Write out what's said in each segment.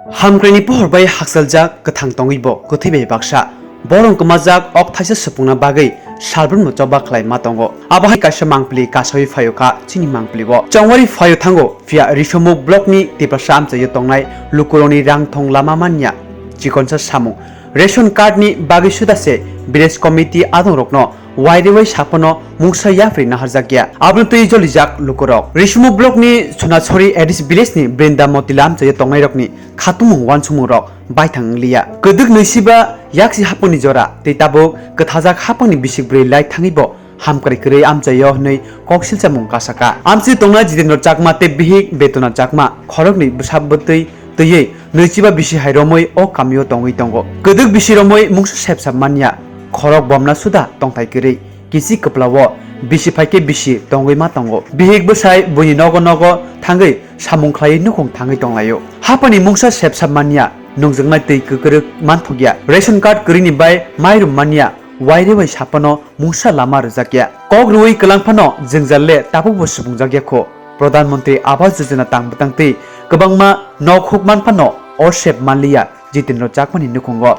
Hamgreni pohorbai haksaljak kathang tongibo kothibe baksa borong kemajak ok thaisa sepungna bagai salbrun mocoba khlai matongo abahai kaisa mangpli kasoi phayoka chini mangplibo chongwari phayo thango via risomuk block ni tipasa amchayo tongnai lukuroni rangthong lama manya chikonsa samung ration card ni bagai sudase village committee adong rokno wairewai sapono mungsa yafri naharjakya abnutui jolijak lukurok rismu block ni sunachori edis village ni brinda motilam chayo tongnai rokni khatumung wansumung rok baithang liya keduk noisiba yaksi haponi jora teitabo kathajak haponi bisikbrei lai thangibo hamkari krei amchayo hnei koksilcha mung kasaka amchi tongna jidendro chakma te bihik betona chakma khorokni busabbotei tei noisiba bisi hairomoi o kamio tongoi tongo keduk bisiromoi mungsa sepsa manya khorok bomna suda tongthai krei kisi kaplawo bisi phaike bisi tongoi ma tongo bihik busai buni nogo nogo thangai samung khlai nukong thangai tonglayo hapani mungsa sepsa manya nungjangnai tei kukuruk manthogya ration card krini bai mairum manya wairewai sapano mungsa lama rjakya kogrui kalangphano jingjalle tapukbo subungjakya kho pradhan mantri awas yojana tangbutangtei kwbangma nokhuk manphano or sep manliya jitendra chakmani nukongo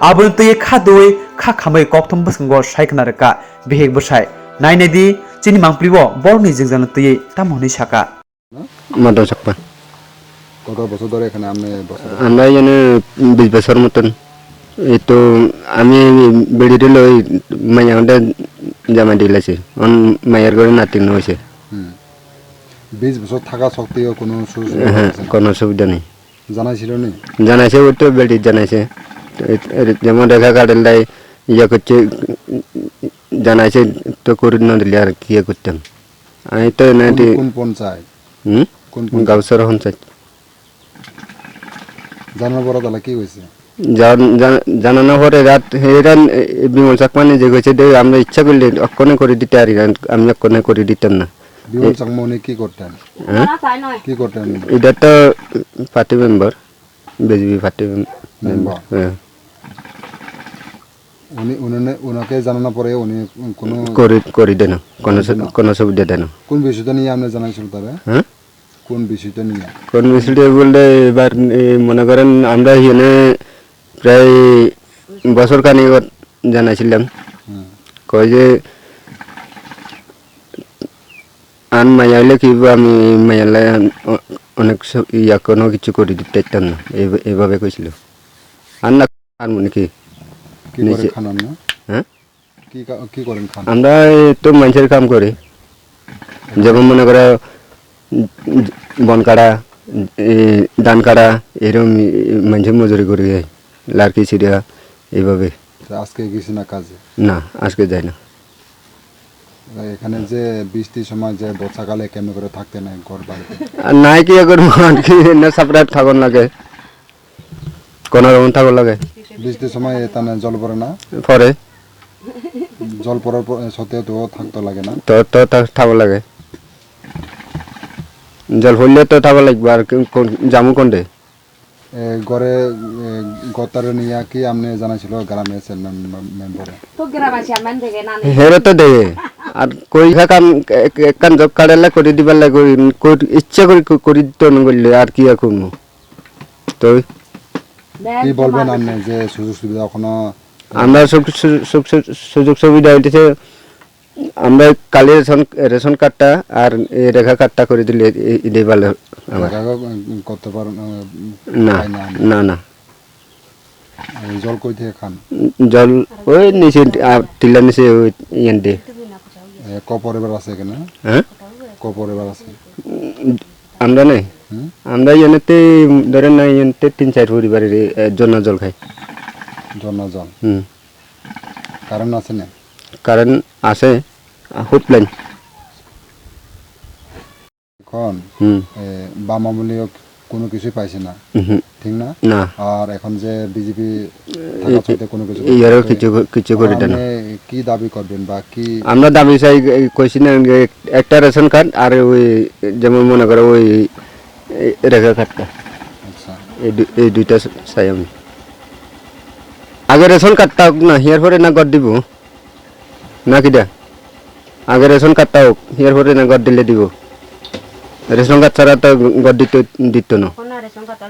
abunutui khadoi khamai kokthom bsngo saiknarka bihek bsai nainedi chini mangplibo borni jingjalna tei tamoni saka মাদক চাকমা কত বছর ধরে এখানে আপনি আমরা এখানে 20 বছর মতন এই তো আমি বেড়িতে লই মাইয়াটা জামা দিলাছি মায়ের ঘরে নাতিন হয়েছে 20 বছর থাকা সত্ত্বেও কোনো সুবিধা নেই জানাইছিল নি জানাইছে ওই তো বেড়ি জানাইছে যেমন রেখা কাটেল দেয় ইয়ে করছে জানাইছে তো করে না দিলে আর কি করতাম আমি তো কোন পঞ্চায়েত কোন গাউসর পঞ্চায়েত জানার পর তাহলে কি হয়েছে জানানো পরে রাত হেরান বিমল চাকমানি যে হয়েছে আমরা ইচ্ছা করলে অক্ষণে করে দিতে পারি আমি অক্ষণে করে দিতাম না বিমল চাকমানি কি করতেন এটা তো party member BJP party member উনাকে জানানোর পরে উনি কোনো করে দেন কোনো সুবিধা দেন কোন বিষয়টা নিয়ে আপনি জানাইছিল তবে কোন বিষয়টা নিয়ে বললে এবার মনে করেন আমরা এখানে প্রায় বছর খানিক জানাইছিলাম কয় যে আন মাইয়াইলে কি আমি মাইয়ালে অনেক ইয়া কোনো কিছু করে দিতে পারতাম না এইভাবে কইছিল আর না আর মনে কি আমরা তো মানুষের কাম করি যেমন মনে করো বন কাটা ধান কাটা এরকম মানুষের মজুরি করি লার্কি ছিড়া এইভাবে আজকে গেছি না কাজে না আজকে যাই না এখানে যে বৃষ্টির সময় যে বর্ষাকালে কেমন করে থাকতে নাই ঘর বাড়িতে নাই কি করবো আর কি না সাপড়াট থাকুন লাগে কোনো রকম থাকুন লাগে বৃষ্টির সময় তানে জল পড়ে না পরে জল পড়ার সত্ত্বেও তো থাকতে লাগে না তো থাকব লাগে জল পড়লে তো থাকব লাগবে আর জামু কোনটে ঘরে গতারে নিয়ে কি আপনি জানাইছিল গ্রামের মেম্বারে তো গ্রামে চেয়ারম্যান থেকে না হেরে তো দে আর কই কাম কান জব কাড়ালে করে দিবার লাগে ইচ্ছা করে দিতে নগলে আর কি এখন তো কি বলবেন আপনি যে সুযোগ সুবিধা এখনো আমরা সুযোগ সুবিধা হইতেছে আমরা কালি রেশন কার্ডটা আর রেখা কার্ডটা করে দিলে এটাই ভালো করতে পারেন না না না জল কই থেকে খান জল ওই নিচে টিলা নিচে ওই ইয়ান দিয়ে কপরেবার আছে এখানে হ্যাঁ কপরেবার আছে আমরা নাই আমরা ইয়ানেতে ধরেন না ইয়ানেতে 3-4 পরিবারের জন্য জল খাই জন্য জল কারণ আছে না কারণ আছে হুটলাইন এখন বাম আমলীয় কোনো কিছুই পাইছে না ঠিক না না আর এখন যে বিজেপি থাকা সত্ত্বেও কোনো কিছু ইয়ারও কিছু করে দেন কি দাবি করবেন বা কি আমরা দাবি চাই কইছি না একটা রেশন কার্ড আর ওই যেমন মনে করো ওই রেখা কার্ডটা আচ্ছা এই দুইটা চাই আমি আগে রেশন কার্ডটা হোক না হিয়ার পরে না গড় দিব না কিটা আগে রেশন কার্ডটা হোক হিয়ার পরে না গড় দিলে দিব রেশন কার্ড ছাড়া তো গড় দিত না রেশন কার্ড